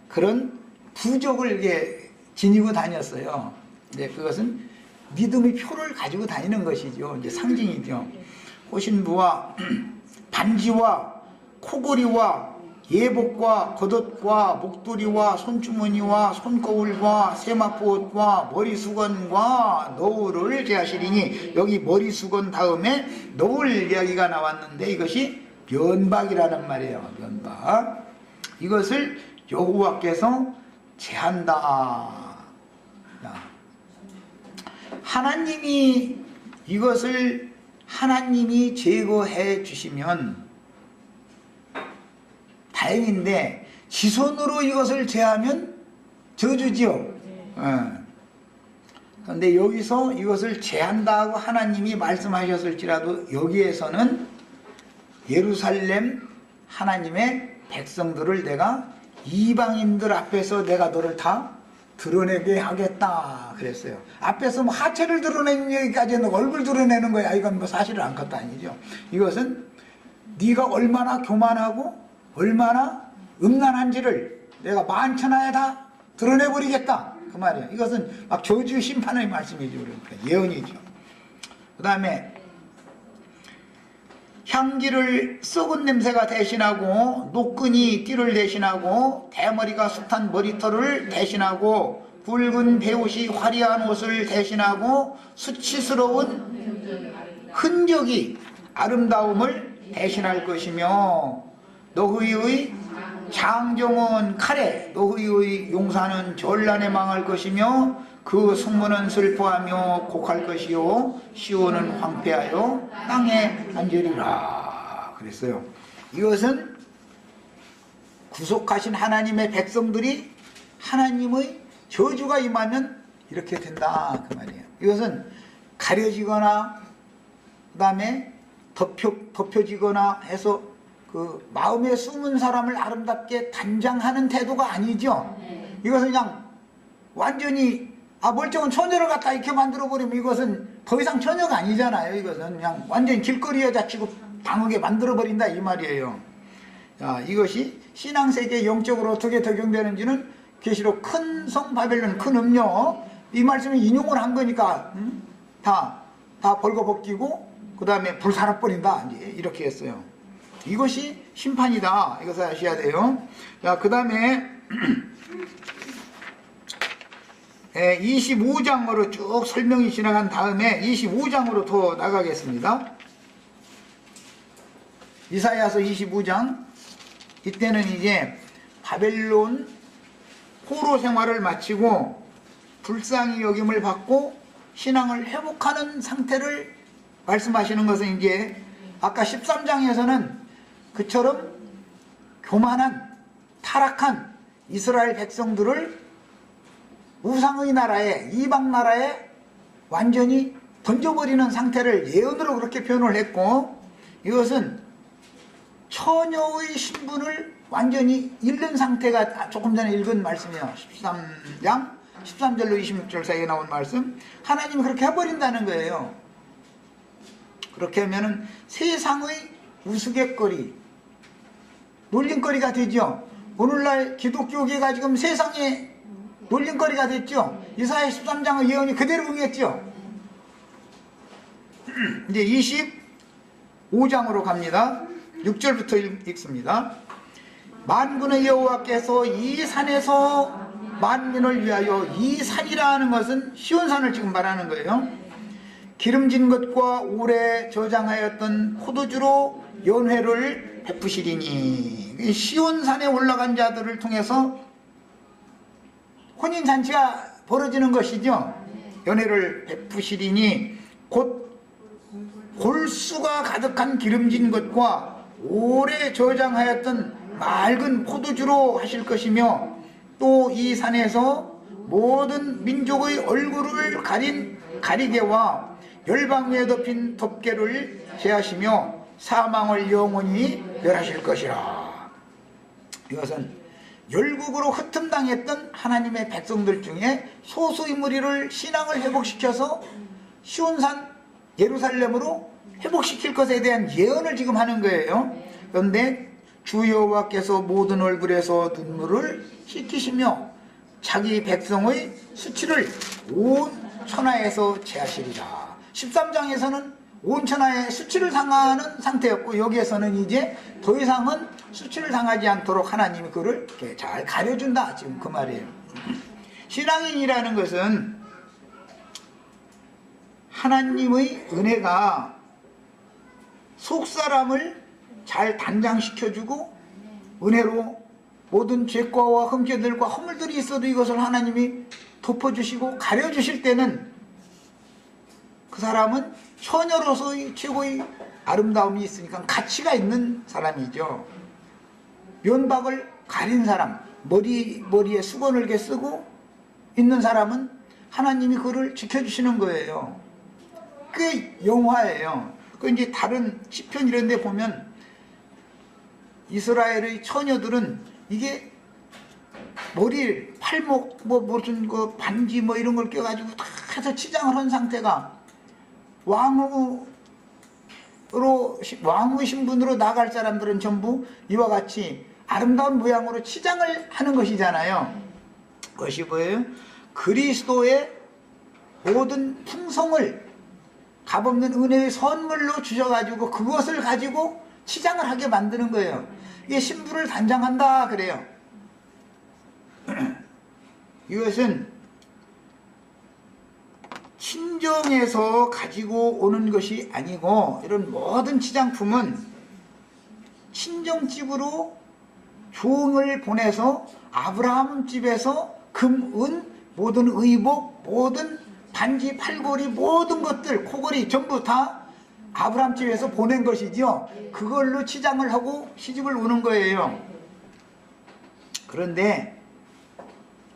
그런 부족을 이게 지니고 다녔어요. 이제 그것은 믿음의 표를 가지고 다니는 것이죠. 이제 상징이죠. 호신부와 반지와 코골이와 예복과 겉옷과 목도리와 손주머니와 손거울과 세마포옷과 머리수건과 너울을 제하시리니, 여기 머리수건 다음에 너울 이야기가 나왔는데 이것이 면박이라는 말이에요. 면박. 이것을 여호와께서 제한다. 하나님이 이것을 하나님이 제거해 주시면 다행인데, 지손으로 이것을 제하면 저주지요. 그런데 여기서 이것을 제한다고 하나님이 말씀하셨을지라도 여기에서는 예루살렘 하나님의 백성들을 내가 이방인들 앞에서 내가 너를 다 드러내게 하겠다 그랬어요. 앞에서 뭐 하체를 드러내는 얘기까지는 얼굴 드러내는 거야. 이건 뭐 사실을 안 것도 아니죠. 이것은 네가 얼마나 교만하고 얼마나 음란한지를 내가 만천하에 다 드러내버리겠다, 그 말이에요. 이것은 막 저주 심판의 말씀이죠. 그러니까 예언이죠. 그 다음에 향기를 썩은 냄새가 대신하고, 노끈이 띠를 대신하고, 대머리가 숱한 머리털을 대신하고, 굵은 배옷이 화려한 옷을 대신하고, 수치스러운 흔적이 아름다움을 대신할 것이며, 너희의 장정은 칼에, 너희의 용사는 전란에 망할 것이며, 그 성문은 슬퍼하며 곡할 것이요 시온은 황폐하여 땅에 앉으리라 그랬어요. 이것은 구속하신 하나님의 백성들이 하나님의 저주가 임하면 이렇게 된다, 그 말이에요. 이것은 가려지거나 그 다음에 덮여지거나 해서 그 마음에 숨은 사람을 아름답게 단장하는 태도가 아니죠. 이것은 그냥 완전히 멀쩡한 처녀를 갖다 이렇게 만들어버리면 이것은 더 이상 처녀가 아니잖아요. 이것은 그냥 완전히 길거리 여자 치고 당하게 만들어버린다, 이 말이에요. 자, 이것이 신앙세계에 영적으로 어떻게 적용되는지는 계시록 큰 성 바벨론, 큰 음료, 이 말씀을 인용을 한 거니까 다 벌거벗기고 그 다음에 불살아버린다, 이제 이렇게 했어요. 이것이 심판이다, 이것을 아셔야 돼요. 자, 그 다음에 25장으로 쭉 설명이 지나간 다음에 25장으로 더 나가겠습니다. 이사야서 25장. 이때는 이제 바벨론 포로 생활을 마치고 불쌍히 여김을 받고 신앙을 회복하는 상태를 말씀하시는 것은, 이제 아까 13장에서는 그처럼 교만한 타락한 이스라엘 백성들을 우상의 나라에, 이방 나라에 완전히 던져버리는 상태를 예언으로 그렇게 표현을 했고, 이것은 처녀의 신분을 완전히 잃는 상태가 조금 전에 읽은 말씀이에요. 13장 13절로 26절 사이에 나온 말씀, 하나님이 그렇게 해버린다는 거예요. 그렇게 하면은 세상의 우스갯거리, 놀림거리가 되죠. 오늘날 기독교계가 지금 세상에 놀림거리가 됐죠. 이사야 13장의 예언이 그대로 응했죠. 이제 25장으로 갑니다. 6절부터 읽습니다. 만군의 여호와께서 이 산에서 만민을 위하여, 이 산이라는 것은 시온산을 지금 말하는 거예요. 기름진 것과 오래 저장하였던 포도주로 연회를 베푸시리니, 시온산에 올라간 자들을 통해서 혼인잔치가 벌어지는 것이죠. 연회를 베푸시리니 곧 골수가 가득한 기름진 것과 오래 저장하였던 맑은 포도주로 하실 것이며, 또 이 산에서 모든 민족의 얼굴을 가린 가리개와 열방 위에 덮인 덮개를 제하시며 사망을 영원히 멸하실 것이라. 이것은 열국으로 흩음당했던 하나님의 백성들 중에 소수의 무리를 신앙을 회복시켜서 시온산 예루살렘으로 회복시킬 것에 대한 예언을 지금 하는 거예요. 그런데 주 여호와께서 모든 얼굴에서 눈물을 씻기시며 자기 백성의 수치를 온 천하에서 제하시리라. 13장에서는 온 천하의 수치를 당하는 상태였고, 여기에서는 이제 더 이상은 수치를 당하지 않도록 하나님이 그를 이렇게 잘 가려준다, 지금 그 말이에요. 신앙인이라는 것은 하나님의 은혜가 속사람을 잘 단장시켜주고, 은혜로 모든 죄과와 흠죄들과 허물들이 있어도 이것을 하나님이 덮어주시고 가려주실 때는 그 사람은 처녀로서의 최고의 아름다움이 있으니까 가치가 있는 사람이죠. 면박을 가린 사람, 머리에 수건을 이렇게 쓰고 있는 사람은 하나님이 그를 지켜주시는 거예요. 그게 영화예요. 그 이제 다른 시편 이런 데 보면 이스라엘의 처녀들은 이게 머리, 팔목, 무슨 그 반지 이런 걸 껴가지고 다 해서 치장을 한 상태가 왕후의 신분으로 나갈 사람들은 전부 이와 같이 아름다운 모양으로 치장을 하는 것이잖아요. 그것이 뭐예요? 그리스도의 모든 풍성을 값없는 은혜의 선물로 주셔가지고 그것을 가지고 치장을 하게 만드는 거예요. 이게 신부를 단장한다 그래요. 이것은 친정에서 가지고 오는 것이 아니고, 이런 모든 치장품은 친정집으로 종을 보내서 아브라함 집에서 금, 은, 모든 의복, 모든 반지, 팔걸이, 모든 것들, 코걸이 전부 다 아브라함 집에서 보낸 것이죠. 그걸로 치장을 하고 시집을 오는 거예요. 그런데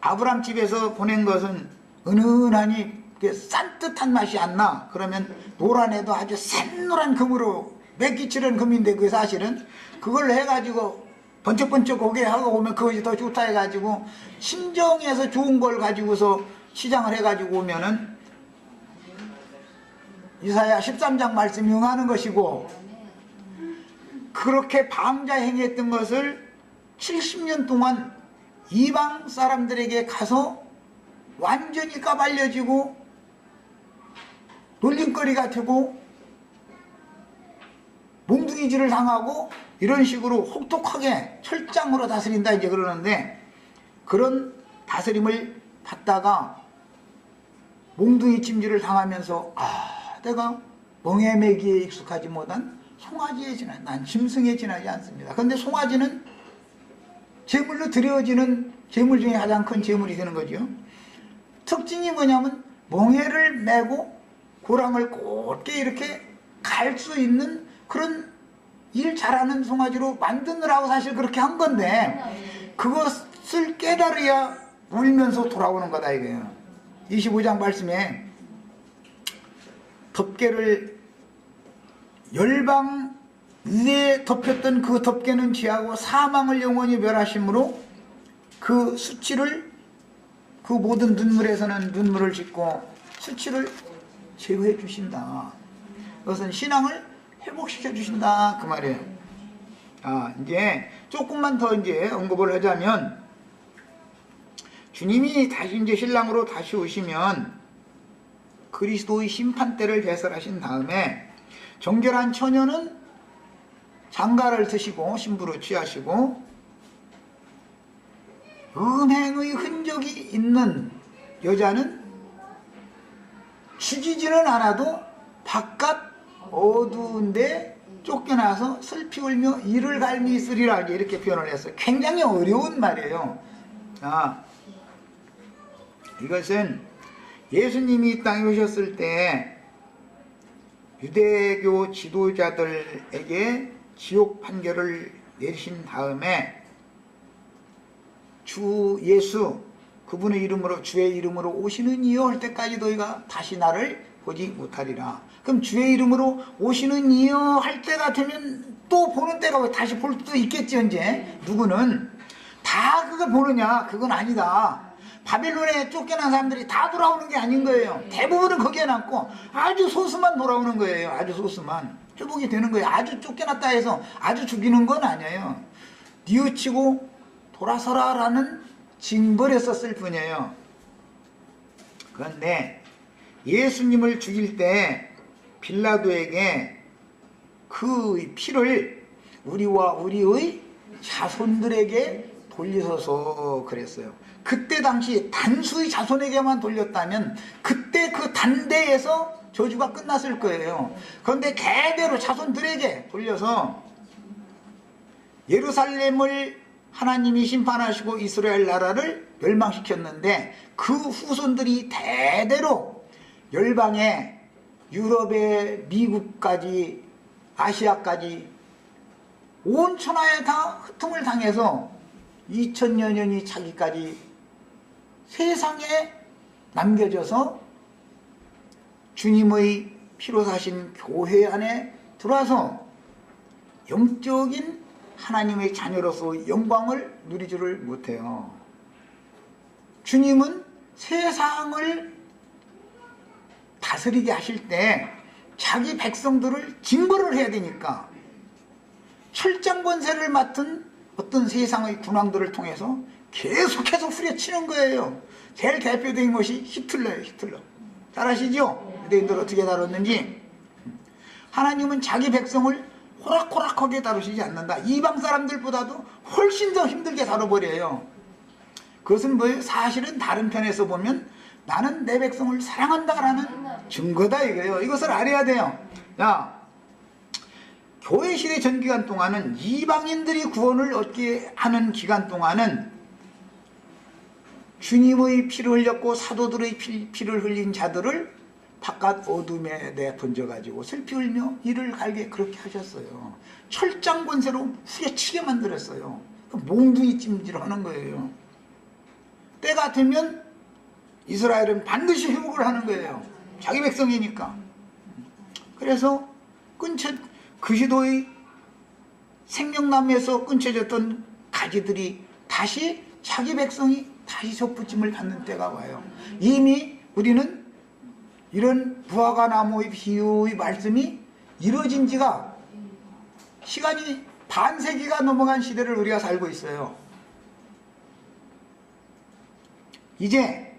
아브라함 집에서 보낸 것은 은은하니 산뜻한 맛이 안 나. 그러면 노란에도 아주 샛노란 금으로 매기칠한 금인데, 그 사실은 그걸 해가지고 번쩍번쩍 오게 하고 오면 그것이 더 좋다 해가지고 친정에서 좋은 걸 가지고서 시장을 해가지고 오면은 이사야 13장 말씀이 응하는 것이고, 그렇게 방자 행했던 것을 70년 동안 이방 사람들에게 가서 완전히 까발려지고 놀림거리가 되고 몽둥이질을 당하고 이런 식으로 혹독하게 철장으로 다스린다 이제 그러는데, 그런 다스림을 받다가 몽둥이 찜질을 당하면서 내가 멍에매기에 익숙하지 못한 송아지에 지나지, 난 짐승에 지나지 않습니다. 그런데 송아지는 제물로 드려지는 제물 중에 가장 큰 제물이 되는 거죠. 특징이 뭐냐면 멍에를 메고 고랑을 곧게 이렇게 갈 수 있는 그런 일 잘하는 송아지로 만드느라고 사실 그렇게 한 건데, 그것을 깨달아야 울면서 돌아오는 거다 이거예요. 25장 말씀에 덮개를 열방 위에 덮였던 그 덮개는 지하고 사망을 영원히 멸하심으로 그 수치를 그 모든 눈물에서는 눈물을 짓고 수치를 제거해 주신다. 그것은 신앙을 회복시켜 주신다 그 말이에요. 이제 조금만 더 이제 언급을 하자면, 주님이 다시 이제 신랑으로 다시 오시면 그리스도의 심판대를 배설하신 다음에 정결한 처녀는 장가를 드시고 신부로 취하시고, 음행의 흔적이 있는 여자는 죽이지는 않아도 바깥 어두운데 쫓겨나서 슬피 울며 이를 갈미 있으리라, 이렇게 표현을 했어요. 굉장히 어려운 말이에요. 이것은 예수님이 이 땅에 오셨을 때 유대교 지도자들에게 지옥 판결을 내리신 다음에 주 예수, 그분의 이름으로, 주의 이름으로 오시는 이여 할 때까지 너희가 다시 나를 보지 못하리라. 그럼 주의 이름으로 오시는 이여 할 때가 되면 또 보는 때가 다시 볼 수도 있겠지. 이제 누구는 다 그걸 보느냐? 그건 아니다. 바벨론에 쫓겨난 사람들이 다 돌아오는 게 아닌 거예요. 대부분은 거기에 남고 아주 소수만 돌아오는 거예요. 아주 소수만 회복이 되는 거예요. 아주 쫓겨났다 해서 아주 죽이는 건 아니에요. 뉘우치고 돌아서라 라는 징벌을 썼을 뿐이에요. 그런데 예수님을 죽일 때 빌라도에게 그 피를 우리와 우리의 자손들에게 돌리소서 그랬어요. 그때 당시 단수의 자손에게만 돌렸다면 그때 그 단대에서 저주가 끝났을 거예요. 그런데 대대로 자손들에게 돌려서 예루살렘을 하나님이 심판하시고 이스라엘 나라를 멸망시켰는데, 그 후손들이 대대로 열방에, 유럽에, 미국까지, 아시아까지 온 천하에 다 흩음을 당해서 2000여 년이 차기까지 세상에 남겨져서 주님의 피로 사신 교회 안에 들어와서 영적인 하나님의 자녀로서 영광을 누리지를 못해요. 주님은 세상을 다스리게 하실 때 자기 백성들을 징벌을 해야 되니까 철장 권세를 맡은 어떤 세상의 군왕들을 통해서 계속해서 후려치는 거예요. 제일 대표적인 것이 히틀러예요. 히틀러. 잘 아시죠? 유대인들 어떻게 다뤘는지. 하나님은 자기 백성을 호락호락하게 다루시지 않는다. 이방 사람들보다도 훨씬 더 힘들게 다뤄버려요. 그것은 뭐예요? 사실은 다른 편에서 보면 나는 내 백성을 사랑한다라는 증거다 이거예요. 이것을 알아야 돼요. 교회 시대 전 기간 동안은, 이방인들이 구원을 얻게 하는 기간 동안은 주님의 피를 흘렸고 사도들의 피를 흘린 자들을 바깥 어둠에 내 던져가지고 슬피 울며 이를 갈게 그렇게 하셨어요. 철장 권세로 후려치게 만들었어요. 몽둥이 찜질을 하는 거예요. 때가 되면 이스라엘은 반드시 회복을 하는 거예요. 자기 백성이니까. 그래서 그리스도의 생명나무에서 끊쳐졌던 가지들이 다시 자기 백성이 다시 접붙임을 받는 때가 와요. 이미 우리는 이런 무화과 나무의 비유의 말씀이 이루어진 지가 시간이 반세기가 넘어간 시대를 우리가 살고 있어요. 이제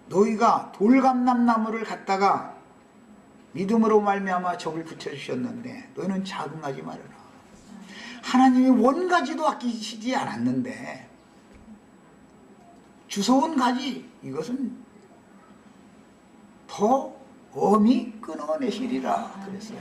너희가 돌감람나무를 갖다가 믿음으로 말미암아 접을 붙여주셨는데 너희는 자긍하지 말아라. 하나님이 원가지도 아끼시지 않았는데 주워온 가지, 이것은 더 엄히 끊어내시리라 그랬어요.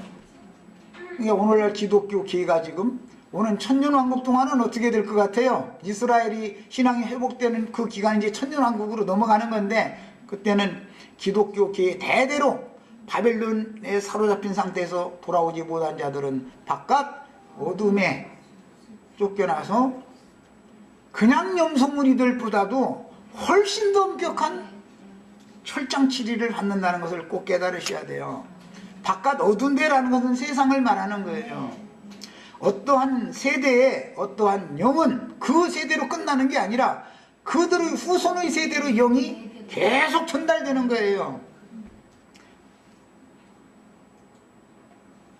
그러니까 오늘날 기독교계가 지금 오는 천년왕국 동안은 어떻게 될 것 같아요? 이스라엘이 신앙이 회복되는 그 기간이 이제 천년왕국으로 넘어가는 건데, 그때는 기독교계에 대대로 바벨론에 사로잡힌 상태에서 돌아오지 못한 자들은 바깥 어둠에 쫓겨나서 그냥 염소무리들보다도 훨씬 더 엄격한 철장 치리를 받는다는 것을 꼭 깨달으셔야 돼요. 바깥 어두운 데라는 것은 세상을 말하는 거예요. 어떠한 세대에 어떠한 영은 그 세대로 끝나는 게 아니라 그들의 후손의 세대로 영이 계속 전달되는 거예요.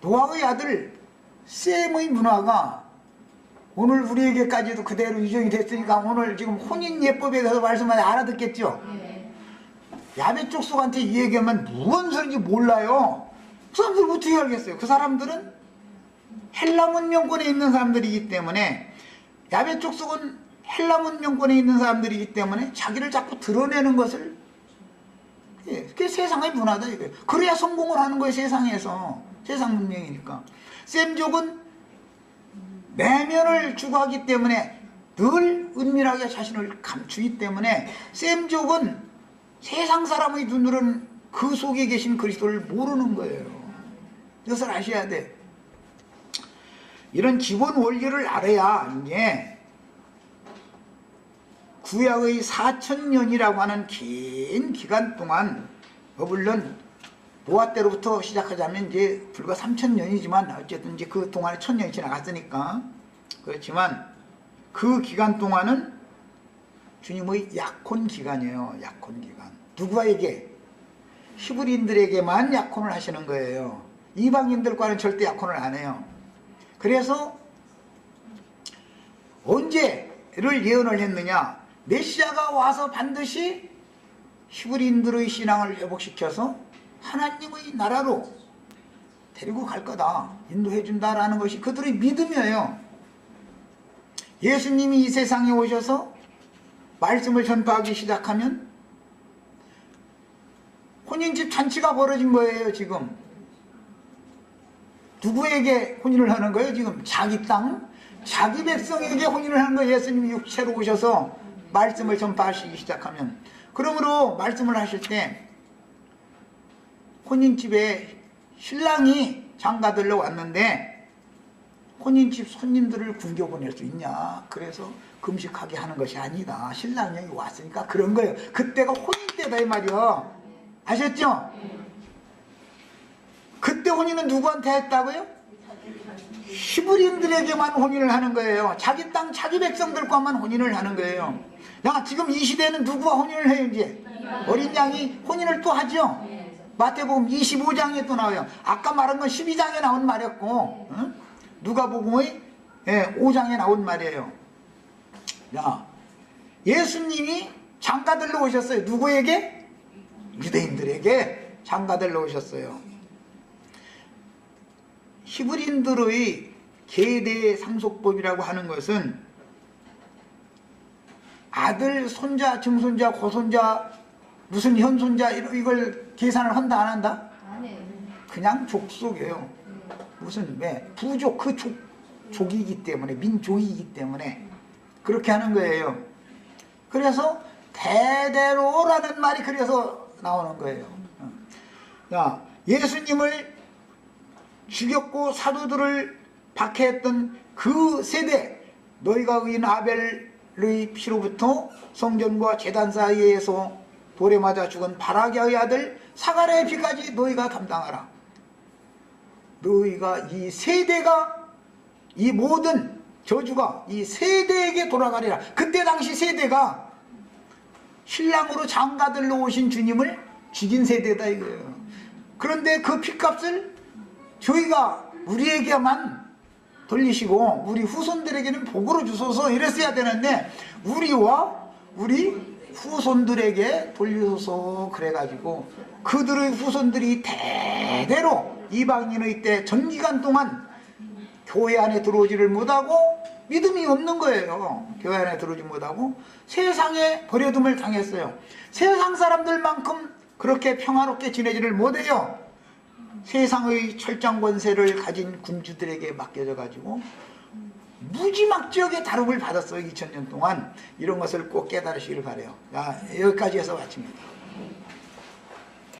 노아의 아들 셈의 문화가 오늘 우리에게까지도 그대로 유정이 됐으니까 오늘 지금 혼인예법에 대해서 말씀하지 알아듣겠죠? 야벳 족속한테 이 얘기하면 무슨 소리인지 몰라요. 그 사람들 어떻게 알겠어요? 그 사람들은 헬라 문명권에 있는 사람들이기 때문에, 야벳 족속은 헬라 문명권에 있는 사람들이기 때문에 자기를 자꾸 드러내는 것을, 그게 세상의 문화다 이거예요. 그래야 성공을 하는 거예요. 세상에서. 세상 문명이니까. 셈족은 내면을 추구하기 때문에 늘 은밀하게 자신을 감추기 때문에 셈족은 세상 사람의 눈으로는 그 속에 계신 그리스도를 모르는 거예요. 이것을 아셔야 돼. 이런 기본 원리를 알아야 이제 구약의 4,000년이라고 하는 긴 기간 동안, 물론 노아 때로부터 시작하자면 이제 불과 3,000년이지만 어쨌든 이제 그 동안에 1,000년이 지나갔으니까, 그렇지만 그 기간 동안은 주님의 약혼 기간이에요. 약혼 기간. 누구에게? 히브리인들에게만 약혼을 하시는 거예요. 이방인들과는 절대 약혼을 안 해요. 그래서 언제를 예언을 했느냐? 메시아가 와서 반드시 히브리인들의 신앙을 회복시켜서 하나님의 나라로 데리고 갈 거다, 인도해 준다라는 것이 그들의 믿음이에요. 예수님이 이 세상에 오셔서 말씀을 전파하기 시작하면 혼인집 잔치가 벌어진 거예요. 지금 누구에게 혼인을 하는 거예요? 지금 자기 땅, 자기 백성에게 혼인을 하는 거예요. 예수님이 육체로 오셔서 말씀을 전파하시기 시작하면. 그러므로 말씀을 하실 때 혼인집에 신랑이 장가들러 왔는데 혼인집 손님들을 굶겨 보낼 수 있냐? 그래서 금식하게 하는 것이 아니다. 신랑이 여기 왔으니까 그런 거예요. 그때가 혼인 때다 이 말이요. 아셨죠? 그때 혼인은 누구한테 했다고요? 히브리인들에게만 혼인을 하는 거예요. 자기 땅, 자기 백성들과만 혼인을 하는 거예요. 야, 지금 이 시대는 누구와 혼인을 해요? 이제 어린 양이 혼인을 또 하죠. 마태복음 25장에 또 나와요. 아까 말한 건 12장에 나온 말이었고, 응? 누가복음의 5장에 나온 말이에요. 야, 예수님이 장가들러 오셨어요. 누구에게? 유대인들에게 장가들러 오셨어요. 히브리인들의 계대 상속법이라고 하는 것은 아들, 손자, 증손자, 고손자, 무슨 현손자 이걸 계산을 한다 안 한다? 그냥 족속이에요. 무슨 왜 부족, 그 족이기 때문에, 민족이기 때문에 그렇게 하는 거예요. 그래서 대대로라는 말이 그래서 나오는 거예요. 야, 예수님을 죽였고 사도들을 박해했던 그 세대, 너희가 의인 아벨의 피로부터 성전과 제단 사이에서 돌에 맞아 죽은 바라기아의 아들 사가랴의 피까지 너희가 감당하라. 너희가 이 세대가, 이 모든 저주가 이 세대에게 돌아가리라. 그때 당시 세대가 신랑으로 장가들러 오신 주님을 죽인 세대다 이거예요. 그런데 그 피값을 저희가 우리에게만 돌리시고 우리 후손들에게는 복으로 주소서 이랬어야 되는데 우리와 우리 후손들에게 돌리소서 그래가지고 그들의 후손들이 대대로 이방인의 때 전기간 동안 교회 안에 들어오지를 못하고 믿음이 없는 거예요. 교회 안에 들어오지 못하고 세상에 버려둠을 당했어요. 세상 사람들만큼 그렇게 평화롭게 지내지를 못해요. 세상의 철장 권세를 가진 군주들에게 맡겨져 가지고 무지막지하게 다름을 받았어요. 2000년 동안. 이런 것을 꼭 깨달으시길 바라요. 자, 여기까지 해서 마칩니다.